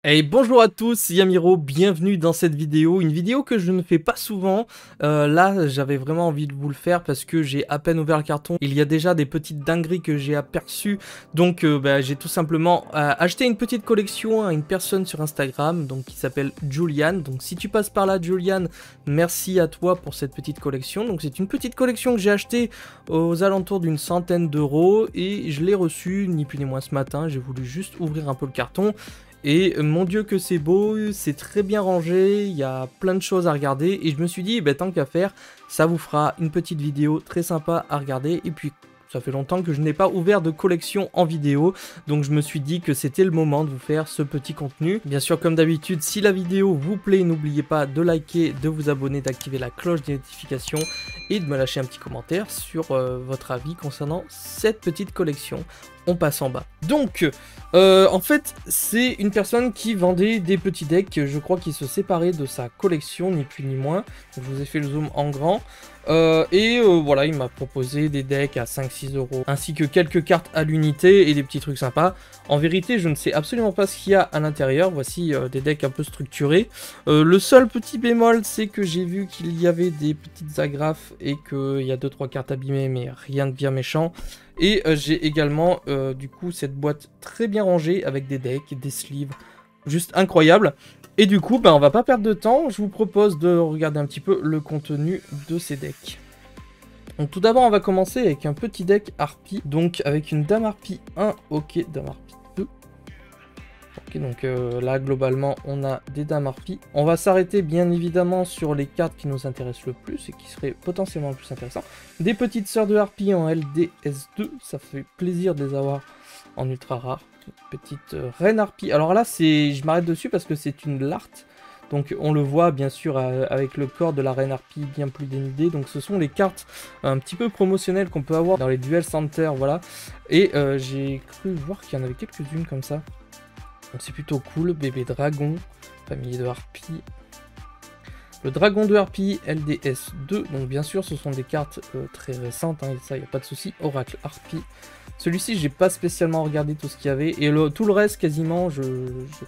Et bonjour à tous, c'est Yamiro, bienvenue dans cette vidéo, une vidéo que je ne fais pas souvent. Là j'avais vraiment envie de vous le faire parce que j'ai à peine ouvert le carton, il y a déjà des petites dingueries que j'ai aperçues, donc j'ai tout simplement acheté une petite collection à une personne sur Instagram donc qui s'appelle Julian. Donc si tu passes par là Julian, merci à toi pour cette petite collection. Donc c'est une petite collection que j'ai achetée aux alentours d'une centaine d'euros et je l'ai reçue ni plus ni moins ce matin. J'ai voulu juste ouvrir un peu le carton. Et mon dieu que c'est beau, c'est très bien rangé, il y a plein de choses à regarder et je me suis dit, tant qu'à faire, ça vous fera une petite vidéo très sympa à regarder. Et puis ça fait longtemps que je n'ai pas ouvert de collection en vidéo, donc je me suis dit que c'était le moment de vous faire ce petit contenu. Bien sûr, comme d'habitude, si la vidéo vous plaît, n'oubliez pas de liker, de vous abonner, d'activer la cloche des notifications et de me lâcher un petit commentaire sur votre avis concernant cette petite collection. On passe en bas. Donc, en fait, c'est une personne qui vendait des petits decks, je crois qu'il se séparait de sa collection, ni plus ni moins. Donc, je vous ai fait le zoom en grand. Voilà, il m'a proposé des decks à 5-6 euros, ainsi que quelques cartes à l'unité et des petits trucs sympas. En vérité, je ne sais absolument pas ce qu'il y a à l'intérieur. Voici des decks un peu structurés. Le seul petit bémol, c'est que j'ai vu qu'il y avait des petites agrafes et qu'il y a 2-3 cartes abîmées, mais rien de bien méchant. Et j'ai également du coup cette boîte très bien rangée avec des decks, des sleeves, juste incroyable. Et du coup, on va pas perdre de temps, je vous propose de regarder un petit peu le contenu de ces decks. Donc tout d'abord, on va commencer avec un petit deck Harpie, donc avec une Dame Harpie 1, ok, Dame Harpie 2. Ok, donc là, globalement, on a des Dames Harpie. On va s'arrêter bien évidemment sur les cartes qui nous intéressent le plus et qui seraient potentiellement le plus intéressantes. Des petites sœurs de Harpie en LDS2, ça fait plaisir de les avoir en ultra rare. Petite Reine Harpie. Alors là, je m'arrête dessus parce que c'est une Lart. Donc on le voit bien sûr avec le corps de la Reine Harpie bien plus dénudé. Donc ce sont les cartes un petit peu promotionnelles qu'on peut avoir dans les Duel Center, voilà. Et j'ai cru voir qu'il y en avait quelques-unes comme ça. Donc c'est plutôt cool. Bébé Dragon, famille de Harpie. Le Dragon de Harpie, LDS2. Donc bien sûr, ce sont des cartes très récentes, hein, et ça, il n'y a pas de souci. Oracle Harpie. Celui-ci, j'ai pas spécialement regardé tout ce qu'il y avait. Et tout le reste, quasiment, je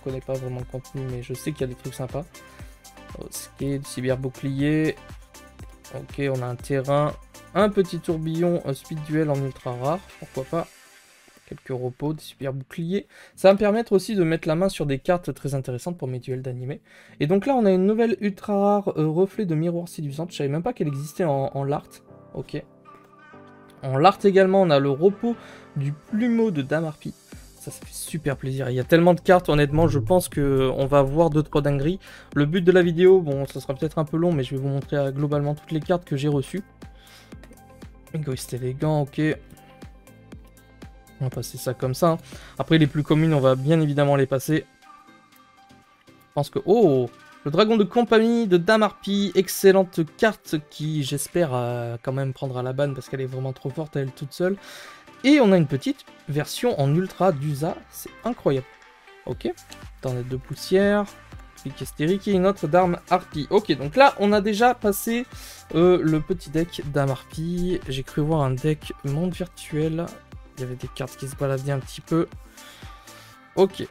connais pas vraiment le contenu, mais je sais qu'il y a des trucs sympas. Ok, cyber bouclier. Ok, on a un terrain. Un petit tourbillon, speed duel en ultra rare. Pourquoi pas. Quelques repos, des super boucliers. Ça va me permettre aussi de mettre la main sur des cartes très intéressantes pour mes duels d'animé. Et donc là, on a une nouvelle ultra rare, reflet de miroir séduisante. Je savais même pas qu'elle existait en Lart. Ok. En Lart également, on a le repos du plumeau de Dame Harpie. Ça fait super plaisir. Il y a tellement de cartes, honnêtement, je pense qu'on va voir 2-3 dingueries. Le but de la vidéo, bon, ça sera peut-être un peu long, mais je vais vous montrer globalement toutes les cartes que j'ai reçues. Égoïste élégant, ok. On va passer ça comme ça. Hein. Après, les plus communes, on va bien évidemment les passer. Je pense que... Oh! Le dragon de compagnie de Dame Harpie, excellente carte qui, j'espère, quand même prendra la banne parce qu'elle est vraiment trop forte à elle toute seule. Et on a une petite version en ultra d'Usa, c'est incroyable. Ok, tornade de poussière, pique hystérique et une autre d'arme Harpie. Ok, donc là, on a déjà passé le petit deck Dame Harpie. J'ai cru voir un deck monde virtuel. Il y avait des cartes qui se baladaient un petit peu. Ok.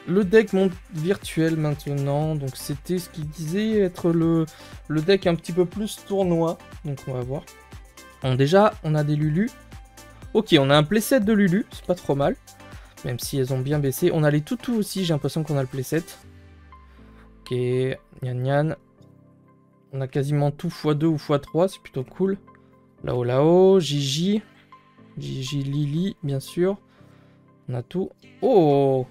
Le deck monde virtuel maintenant, donc c'était ce qu'il disait être le deck un petit peu plus tournoi, donc on va voir. Bon, déjà, on a des Lulu. Ok, on a un playset de Lulu, c'est pas trop mal, même si elles ont bien baissé. On a les toutous aussi, j'ai l'impression qu'on a le playset. Ok, Nyan Nyan. On a quasiment tout x2 ou x3, c'est plutôt cool. Là-haut, Gigi. Gigi Lily, bien sûr. On a tout. Oh!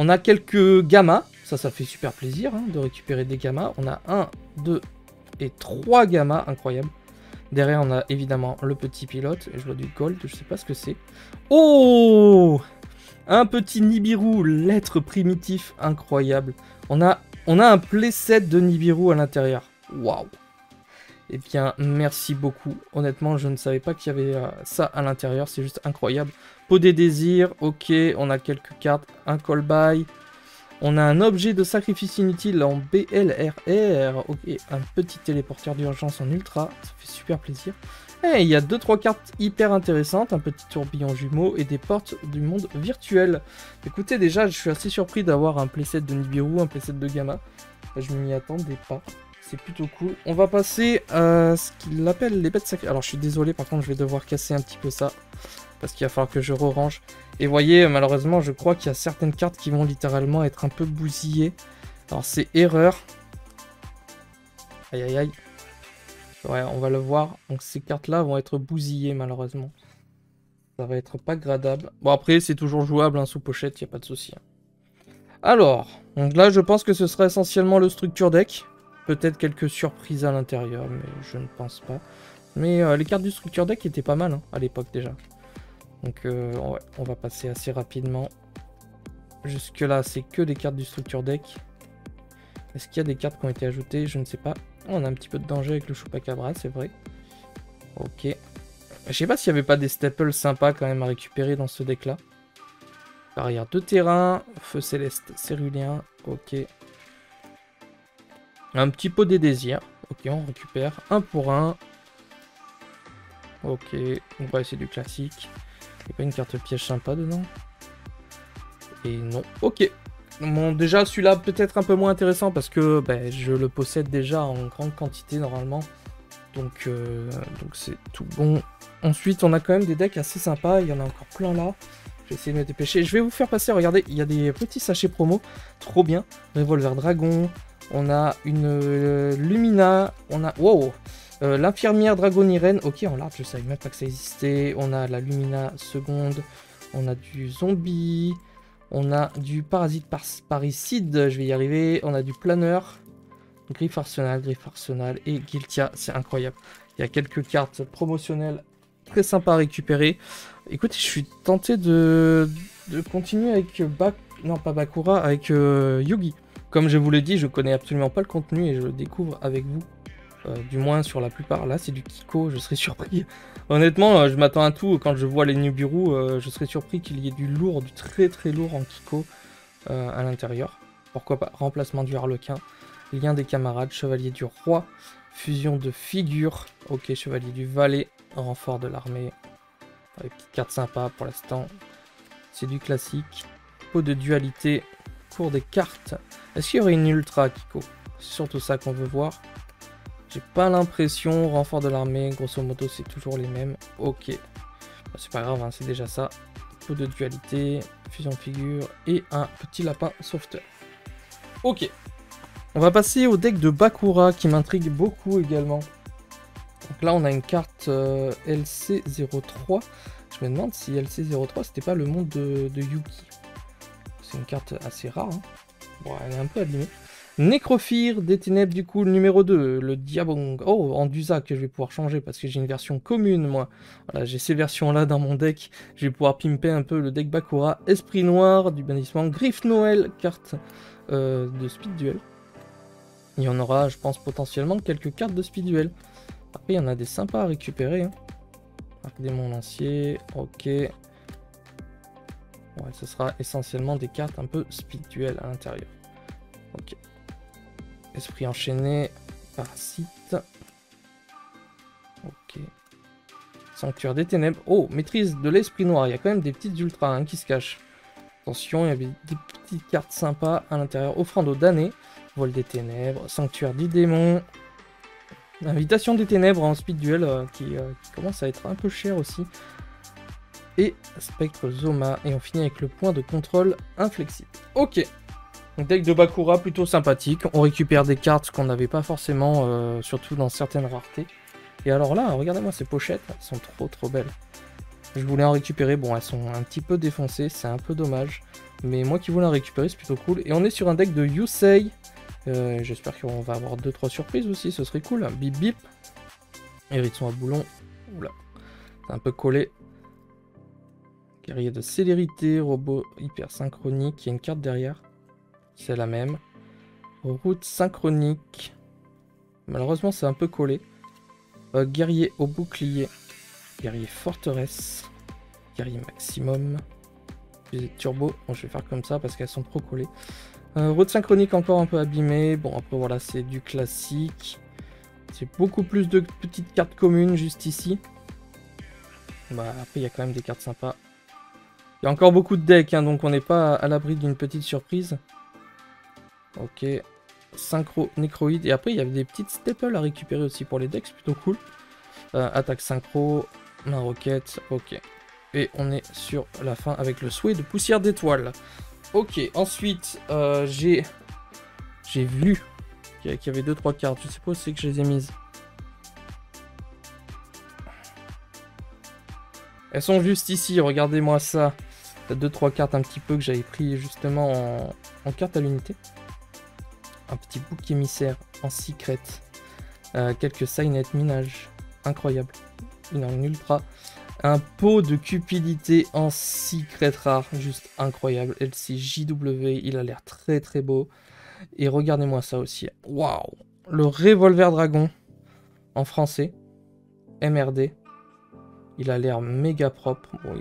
On a quelques gammas, ça fait super plaisir hein, de récupérer des gammas. On a 1, 2 et 3 gammas, incroyable. Derrière, on a évidemment le petit pilote, et je vois du gold, je sais pas ce que c'est. Oh! Un petit Nibiru, l'être primitif, incroyable. On a un playset de Nibiru à l'intérieur. Waouh! Eh bien, merci beaucoup. Honnêtement, je ne savais pas qu'il y avait ça à l'intérieur. C'est juste incroyable. Peau des désirs. Ok, on a quelques cartes. Un call by. On a un objet de sacrifice inutile en BLRR. Ok, un petit téléporteur d'urgence en ultra. Ça fait super plaisir. Eh, il y a 2-3 cartes hyper intéressantes, un petit tourbillon jumeau et des portes du monde virtuel. Écoutez, déjà, je suis assez surpris d'avoir un playset de Nibiru, un playset de Gamma. Je m'y attendais pas. C'est plutôt cool. On va passer à ce qu'il appelle les bêtes sacrées. Alors, je suis désolé, par contre, je vais devoir casser un petit peu ça. Parce qu'il va falloir que je re-range. Et vous voyez, malheureusement, je crois qu'il y a certaines cartes qui vont littéralement être un peu bousillées. Alors, c'est erreur. Aïe, aïe, aïe. Ouais, on va le voir. Donc, ces cartes-là vont être bousillées, malheureusement. Ça va être pas gradable. Bon, après, c'est toujours jouable, hein, sous pochette, il n'y a pas de souci. Alors, donc là, je pense que ce sera essentiellement le structure deck. Peut-être quelques surprises à l'intérieur, mais je ne pense pas. Mais les cartes du structure deck étaient pas mal, hein, à l'époque déjà. Donc, ouais, on va passer assez rapidement. Jusque là, c'est que des cartes du structure deck. Est-ce qu'il y a des cartes qui ont été ajoutées? Je ne sais pas. On a un petit peu de danger avec le Chupacabra, c'est vrai. Ok. Je sais pas s'il n'y avait pas des staples sympas quand même à récupérer dans ce deck-là. Barrière de terrain, feu céleste cérulien, ok. Un petit pot des désirs, ok, on récupère un pour un. Ok, ouais, c'est du classique. Il n'y a pas une carte piège sympa dedans? Et non, ok. Bon, déjà celui-là peut-être un peu moins intéressant parce que ben, je le possède déjà en grande quantité normalement. Donc c'est tout bon. Ensuite, on a quand même des decks assez sympas, il y en a encore plein là. Je vais essayer de me dépêcher. Je vais vous faire passer, regardez, il y a des petits sachets promo, trop bien. Revolver Dragon, on a une Lumina, on a... Wow, l'infirmière Dragonirène, ok, en large, je savais même pas que ça existait. On a la Lumina seconde, on a du zombie, on a du parasite parricide, je vais y arriver, on a du planeur, Griffe Arsenal et Guiltia, c'est incroyable. Il y a quelques cartes promotionnelles très sympas à récupérer. Écoutez, je suis tenté de continuer avec non pas Bakura, avec Yugi. Comme je vous l'ai dit, je connais absolument pas le contenu et je le découvre avec vous. Du moins sur la plupart. Là, c'est du Kiko, je serais surpris. Honnêtement, je m'attends à tout. Quand je vois les Nibiru, je serais surpris qu'il y ait du lourd, du très très lourd en Kiko à l'intérieur. Pourquoi pas? Remplacement du Harlequin. Lien des camarades, chevalier du roi, fusion de figures, ok, chevalier du valet, renfort de l'armée, avec petite carte sympa pour l'instant, c'est du classique, pot de dualité, cours des cartes, est-ce qu'il y aurait une ultra Kiko? C'est surtout ça qu'on veut voir, j'ai pas l'impression, renfort de l'armée, grosso modo c'est toujours les mêmes, ok, c'est pas grave, hein, c'est déjà ça, pot de dualité, fusion de figures, et un petit lapin sauveteur, ok. On va passer au deck de Bakura qui m'intrigue beaucoup également. Donc là on a une carte LC03. Je me demande si LC03 c'était pas le monde de Yuki. C'est une carte assez rare. Hein. Bon, elle est un peu abîmée. Nécrophire des ténèbres du coup, le numéro 2, le Diabong. Oh, en Dusa que je vais pouvoir changer parce que j'ai une version commune moi. Voilà, j'ai ces versions là dans mon deck. Je vais pouvoir pimper un peu le deck Bakura. Esprit noir du bannissement. Griffe Noël, carte de Speed Duel. Il y en aura, je pense, potentiellement quelques cartes de Speed Duel. Après, il y en a des sympas à récupérer. Hein. Arc démon lancier, ok. Ouais, ce sera essentiellement des cartes un peu Speed Duel à l'intérieur. Ok. Esprit enchaîné, parasite. Ok. Sanctuaire des ténèbres. Oh, maîtrise de l'esprit noir. Il y a quand même des petites ultras hein, qui se cachent. Attention, il y avait des petites cartes sympas à l'intérieur. Offrande aux damnés. Vol des ténèbres, sanctuaire du démon, invitation des ténèbres en speed duel qui commence à être un peu cher aussi, et spectre Zoma, et on finit avec le point de contrôle inflexible. Ok, deck de Bakura plutôt sympathique, on récupère des cartes qu'on n'avait pas forcément, surtout dans certaines raretés, et alors là, regardez-moi ces pochettes, elles sont trop belles. Je voulais en récupérer, bon elles sont un petit peu défoncées, c'est un peu dommage, mais moi qui voulais en récupérer c'est plutôt cool, et on est sur un deck de Yusei. J'espère qu'on va avoir 2-3 surprises aussi, ce serait cool. Bip bip. Hérisson à boulon. Oula, c'est un peu collé. Guerrier de célérité, robot hyper synchronique. Il y a une carte derrière. C'est la même. Route synchronique. Malheureusement, c'est un peu collé. Guerrier au bouclier. Guerrier forteresse. Guerrier maximum. Turbo. Bon, je vais faire comme ça parce qu'elles sont trop collées. Route synchronique encore un peu abîmée. Bon, après voilà, c'est du classique. C'est beaucoup plus de petites cartes communes juste ici. Bah, après, il y a quand même des cartes sympas. Il y a encore beaucoup de decks, hein, donc on n'est pas à l'abri d'une petite surprise. Ok. Synchro, Necroid. Et après, il y avait des petites staples à récupérer aussi pour les decks, c'est plutôt cool. Attaque synchro, main roquette, ok. Et on est sur la fin avec le souhait de poussière d'étoiles. Ok, ensuite, j'ai vu qu'il y avait 2-3 cartes. Je sais pas où c'est que je les ai mises. Elles sont juste ici, regardez-moi ça. Il y a 2-3 cartes un petit peu que j'avais pris justement en carte à l'unité. Un petit bouc émissaire en secret. Quelques signet minage. Incroyable. Une ultra. Un pot de cupidité en secret rare. Juste incroyable. LCJW. Il a l'air très très beau. Et regardez-moi ça aussi. Waouh. Le revolver dragon. En français. MRD. Il a l'air méga propre. Bon,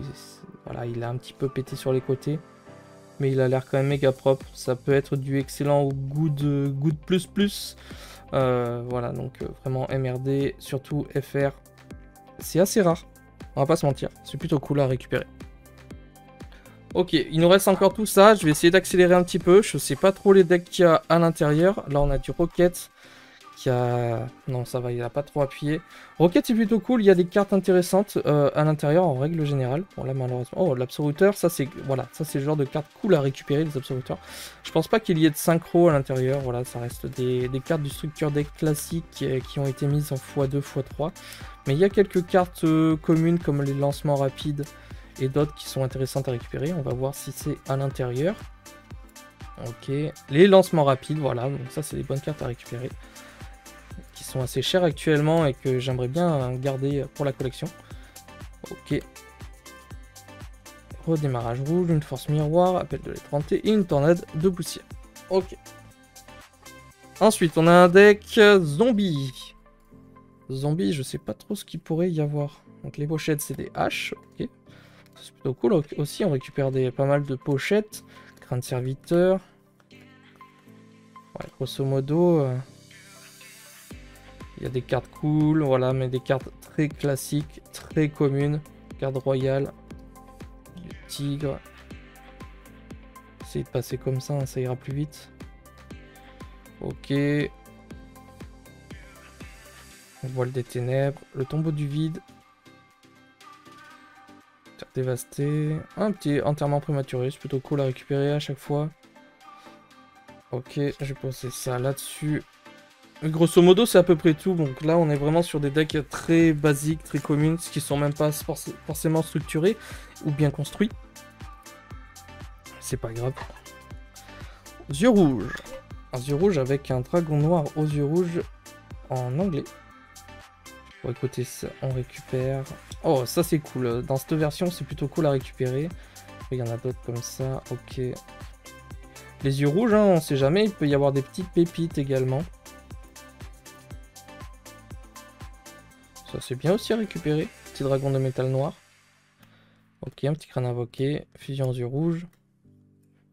voilà, il a un petit peu pété sur les côtés. Mais il a l'air quand même méga propre. Ça peut être du excellent ou good plus plus. Voilà, donc vraiment MRD, surtout FR. C'est assez rare. On va pas se mentir. C'est plutôt cool à récupérer. Ok, il nous reste encore tout ça. Je vais essayer d'accélérer un petit peu. Je sais pas trop les decks qu'il y a à l'intérieur. Là, on a du Rocket. Qui a... Non, ça va, il a pas trop appuyé. Rocket, c'est plutôt cool. Il y a des cartes intéressantes à l'intérieur, en règle générale. Bon, là, malheureusement... Oh, l'absoruteur, ça, c'est... Voilà, ça, c'est le genre de cartes cool à récupérer, les absoluteurs. Je pense pas qu'il y ait de synchro à l'intérieur. Voilà, ça reste des cartes du structure deck classique qui ont été mises en x2, x3. Mais il y a quelques cartes communes, comme les lancements rapides et d'autres qui sont intéressantes à récupérer. On va voir si c'est à l'intérieur. Ok. Les lancements rapides, voilà. Donc ça, c'est des bonnes cartes à récupérer. Qui sont assez chers actuellement et que j'aimerais bien garder pour la collection. Ok. Redémarrage rouge, une force miroir, appel de l'étrangeté et une tornade de poussière. Ok. Ensuite, on a un deck zombie. Zombie, je sais pas trop ce qu'il pourrait y avoir. Donc les pochettes, c'est des haches. Ok. C'est plutôt cool. Aussi, on récupère pas mal de pochettes. Crâne serviteur. Ouais, grosso modo... il y a des cartes cool, voilà, mais des cartes très classiques, très communes. Carte royale, du tigre. Essayez de passer comme ça, hein, ça ira plus vite. Ok. Voile des ténèbres, le tombeau du vide. Terre dévastée. Un petit enterrement prématuré, c'est plutôt cool à récupérer à chaque fois. Ok, je vais poser ça là-dessus. Grosso modo, c'est à peu près tout. Donc là, on est vraiment sur des decks très basiques, très communes, qui sont même pas forcément structurés ou bien construits. C'est pas grave. Yeux rouges. Un yeux rouge avec un dragon noir aux yeux rouges en anglais. Bon, écoutez, ça, on récupère. Oh, ça c'est cool. Dans cette version, c'est plutôt cool à récupérer. Il y en a d'autres comme ça. Ok. Les yeux rouges, hein, on sait jamais. Il peut y avoir des petites pépites également. Ça c'est bien aussi à récupérer. Petit dragon de métal noir. Ok, un petit crâne invoqué. Fusion aux yeux rouges.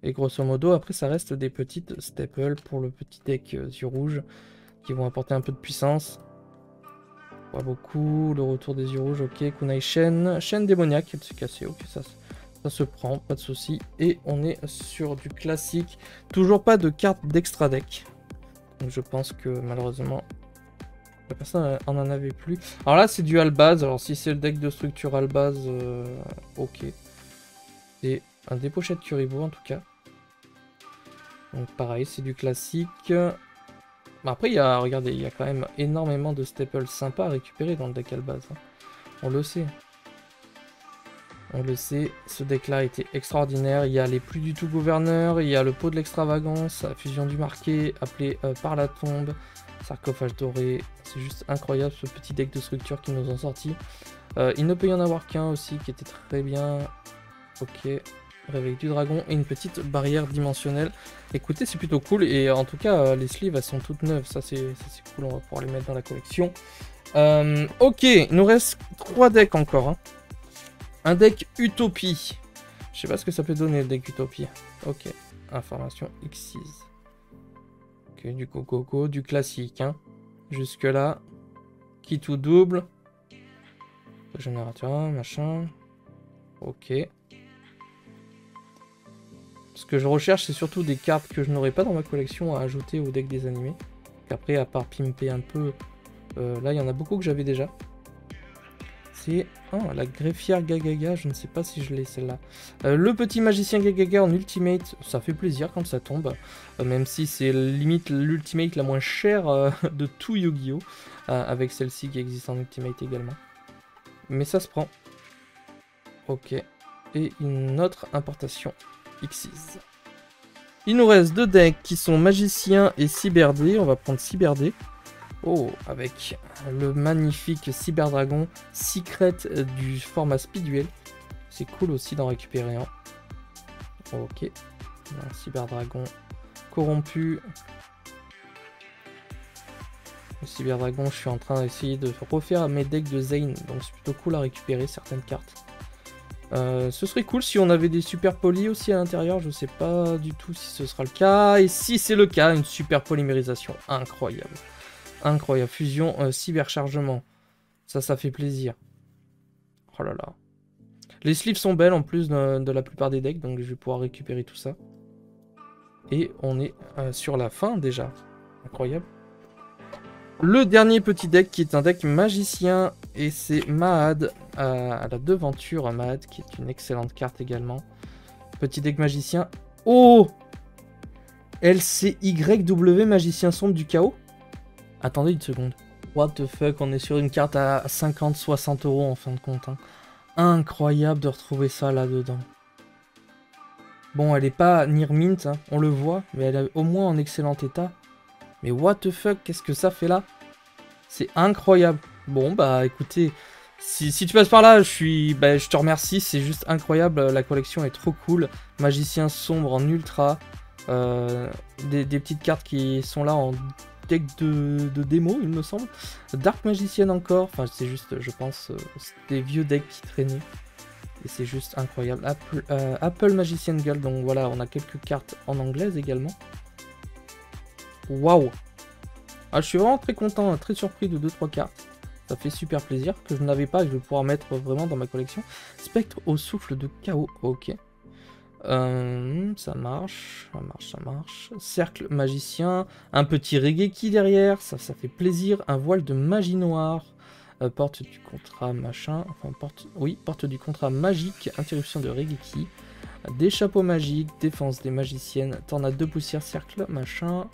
Et grosso modo, après ça reste des petites staples pour le petit deck yeux rouges. Qui vont apporter un peu de puissance. Pas beaucoup. Le retour des yeux rouges, ok. Kunai Shen. Chaîne démoniaque, elle s'est cassée. Ok, ça se prend, pas de souci. Et on est sur du classique. Toujours pas de carte d'extra deck. Donc je pense que malheureusement... la personne en avait plus. Alors là, c'est du Albaz. Alors si c'est le deck de structure Albaz, ok. C'est un des pochettes Kuribo en tout cas. Donc pareil, c'est du classique. Bon, après, regardez, il y a quand même énormément de staples sympas à récupérer dans le deck Albaz. Hein. On le sait. On le sait, ce deck-là était extraordinaire. Il y a les plus du tout gouverneurs, il y a le pot de l'extravagance, la fusion du marqué, appelé par la tombe. Sarcophage doré, c'est juste incroyable ce petit deck de structure qu'ils nous ont sorti. Il ne peut y en avoir qu'un aussi qui était très bien. Ok, réveil du dragon et une petite barrière dimensionnelle. Écoutez, c'est plutôt cool et en tout cas les sleeves elles sont toutes neuves, ça c'est cool, on va pouvoir les mettre dans la collection. Ok, il nous reste 3 decks encore. Hein. Un deck Utopie. Je sais pas ce que ça peut donner le deck Utopie. Ok, information X6. Du coco, du classique. Hein. Jusque là. Qui tout double. Générateur, machin. Ok. Ce que je recherche, c'est surtout des cartes que je n'aurais pas dans ma collection à ajouter au deck des animés. Après, à part pimper un peu, là, il y en a beaucoup que j'avais déjà. C'est la greffière Gagaga, je ne sais pas si je l'ai celle-là. Le petit magicien Gagaga en ultimate, ça fait plaisir quand ça tombe. Même si c'est limite l'ultimate la moins chère de tout Yu-Gi-Oh! Avec celle-ci qui existe en ultimate également. Mais ça se prend. Ok. Et une autre importation. Xyz. Il nous reste 2 decks qui sont Magicien et Cyberdé. On va prendre Cyberdé. Oh, avec le magnifique Cyberdragon Secret du format Speedduel. C'est cool aussi d'en récupérer un. Ok. Un Cyberdragon corrompu. Le Cyberdragon, je suis en train d'essayer de refaire mes decks de Zane. Donc c'est plutôt cool à récupérer certaines cartes. Ce serait cool si on avait des super polis aussi à l'intérieur. Je sais pas du tout si ce sera le cas. Et si c'est le cas, une super polymérisation incroyable. Incroyable. Fusion, cyberchargement. Ça fait plaisir. Oh là là. Les sleeves sont belles en plus de la plupart des decks. Donc je vais pouvoir récupérer tout ça. Et on est sur la fin déjà. Incroyable. Le dernier petit deck qui est un deck magicien. Et c'est Mahad à la devanture. Mahad qui est une excellente carte également. Petit deck magicien. Oh! LCYW magicien sombre du chaos. Attendez une seconde. What the fuck, on est sur une carte à 50-60 € en fin de compte. Hein. Incroyable de retrouver ça là-dedans. Bon, elle est pas near mint, hein, on le voit, mais elle est au moins en excellent état. Mais what the fuck, qu'est-ce que ça fait là? C'est incroyable. Bon, bah écoutez, si tu passes par là, je te remercie, c'est juste incroyable. La collection est trop cool. Magicien sombre en ultra. Des petites cartes qui sont là en deck de démo, il me semble. Dark Magicienne encore, enfin c'est juste, je pense, des vieux decks qui traînaient. Et c'est juste incroyable. Apple Magician Girl, donc voilà, on a quelques cartes en anglaise également. Waouh! Ah, je suis vraiment très content, très surpris de 2-3 cartes. Ça fait super plaisir, que je n'avais pas et que je vais pouvoir mettre vraiment dans ma collection. Spectre au souffle de chaos, ok. Ça marche, ça marche. Cercle magicien, un petit Regeki derrière, ça fait plaisir. Un voile de magie noire, porte du contrat machin, enfin porte du contrat magique, interruption de Regeki. Des chapeaux magiques, défense des magiciennes, tornade de poussière, cercle, machin,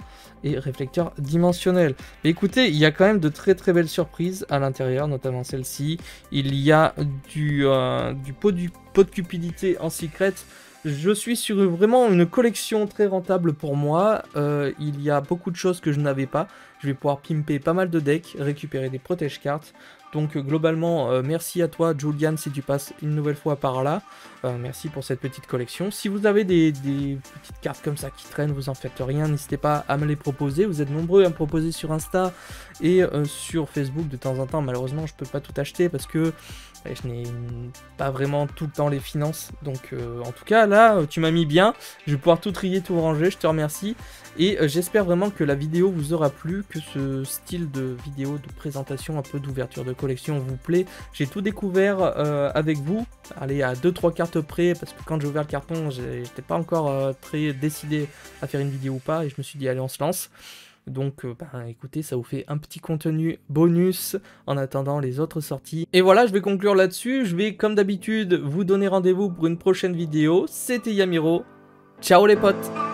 et réflecteur dimensionnel. Mais écoutez, il y a quand même de très belles surprises à l'intérieur, notamment celle-ci. Il y a du pot de cupidité en secret. Je suis sur vraiment une collection très rentable pour moi. Il y a beaucoup de choses que je n'avais pas. Je vais pouvoir pimper pas mal de decks, récupérer des protège cartes. Donc globalement, merci à toi Julian si tu passes une nouvelle fois par là. Merci pour cette petite collection. Si vous avez des petites cartes comme ça qui traînent, vous en faites rien, n'hésitez pas à me les proposer. Vous êtes nombreux à me proposer sur Insta et sur Facebook de temps en temps. Malheureusement, je peux pas tout acheter parce que je n'ai pas vraiment tout le temps les finances. Donc en tout cas, là, tu m'as mis bien. Je vais pouvoir tout trier, tout ranger. Je te remercie. Et j'espère vraiment que la vidéo vous aura plu, que ce style de vidéo de présentation, un peu d'ouverture de collection vous plaît. J'ai tout découvert avec vous, allez à 2-3 cartes près, parce que quand j'ai ouvert le carton, j'étais pas encore très décidé à faire une vidéo ou pas, et je me suis dit allez on se lance. Donc écoutez, ça vous fait un petit contenu bonus en attendant les autres sorties. Et voilà, je vais conclure là-dessus. Je vais comme d'habitude vous donner rendez-vous pour une prochaine vidéo. C'était Yamiro. Ciao les potes!